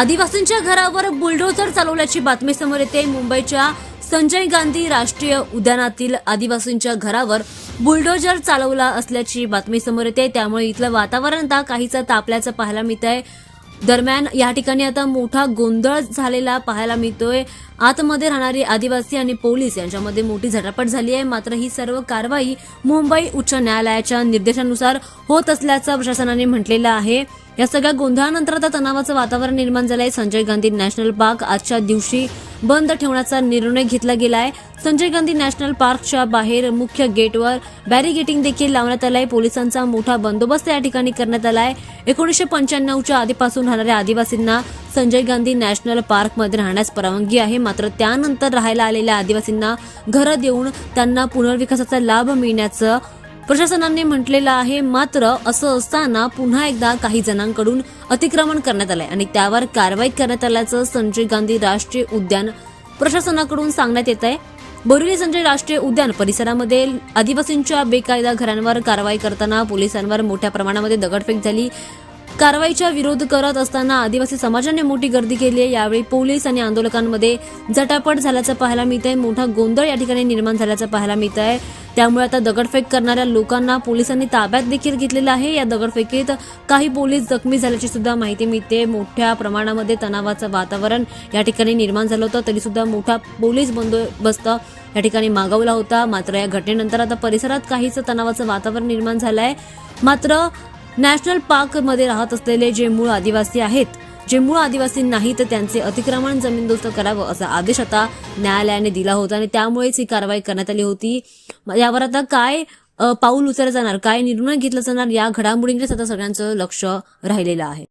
आदिवासींच्या घरावर बुलडोझर चालवल्याची बातमी समोर येते। मुंबईच्या संजय गांधी राष्ट्रीय उद्यानातील आदिवासींच्या घरावर बुलडोझर चालवला असल्याची बातमी समोर येते। त्यामुळे इथलं वातावरण आता काहीसं तापल्याचं पाहायला मिळतंय। दरम्यान या ठिकाणी आता मोठा गोंधळ झालेला पाहायला मिळतोय। आतमध्ये राहणारे आदिवासी आणि पोलीस यांच्यामध्ये मोठी झटापट झाली आहे। मात्र ही सर्व कारवाई मुंबई उच्च न्यायालयाच्या निर्देशानुसार होत असल्याचं प्रशासनाने म्हटलेलं आहे। या सगळ्या गोंधळानंतर आता तणावाचं वातावरण निर्माण झालंय। संजय गांधी नॅशनल पार्क आजच्या दिवशी बंद ठेवण्याचा निर्णय घेतला गेलाय। संजय गांधी नॅशनल पार्कच्या बाहेर मुख्य गेटवर बॅरिगेटिंग देखील लावण्यात आलंय। पोलिसांचा मोठा बंदोबस्त या ठिकाणी करण्यात आलाय। 1995च्या आधीपासून राहणाऱ्या आदिवासींना संजय गांधी नॅशनल पार्कमध्ये राहण्यास परवानगी आहे। मात्र त्यानंतर राहायला आलेल्या आदिवासींना घरं देऊन त्यांना पुनर्विकासाचा लाभ मिळण्याचं प्रशासनाने म्हटलेलं आहे। मात्र असं असताना पुन्हा एकदा काही जणांकडून अतिक्रमण करण्यात आलंय आणि त्यावर कारवाई करण्यात आल्याचं संजय गांधी राष्ट्रीय उद्यान प्रशासनाकडून सांगण्यात येत आहे। बोरिवली संजय राष्ट्रीय उद्यान परिसरामध्ये आदिवासींच्या बेकायदा घरांवर कारवाई करताना पोलिसांवर मोठ्या प्रमाणामध्ये दगडफेक झाली। कारवाईचा विरोध करत असताना आदिवासी समाजाने मोठी गर्दी केली आहे। यावेळी पोलीस आणि आंदोलकांमध्ये झटापट झाल्याचं पाहायला मिळतंय। मोठा गोंधळ या ठिकाणी निर्माण झाल्याचं पाहायला मिळत आहे। त्यामुळे आता दगडफेक करणाऱ्या लोकांना पोलिसांनी ताब्यात देखील घेतलेलं आहे। या दगडफेकीत काही पोलीस जखमी झाल्याची सुद्धा माहिती मिळते। मोठ्या प्रमाणामध्ये तणावाचं वातावरण या ठिकाणी निर्माण झालं होतं, तरी सुद्धा मोठा पोलीस बंदोबस्त या ठिकाणी मागवला होता। मात्र या घटनेनंतर आता परिसरात काहीच तणावाचं वातावरण निर्माण झालंय। मात्र नॅशनल पार्कमध्ये राहत असलेले जे मूळ आदिवासी आहेत, जे मूळ आदिवासी नाही तर त्यांचे अतिक्रमण जमीनदोस्त करावं असा आदेश आता न्यायालयाने दिला होता आणि त्यामुळेच ही कारवाई करण्यात आली होती। यावर आता काय पाऊल उचललं जाणार, काय निर्णय घेतला जाणार, या घडामोडींकडे आता सगळ्यांचं लक्ष राहिलेलं आहे।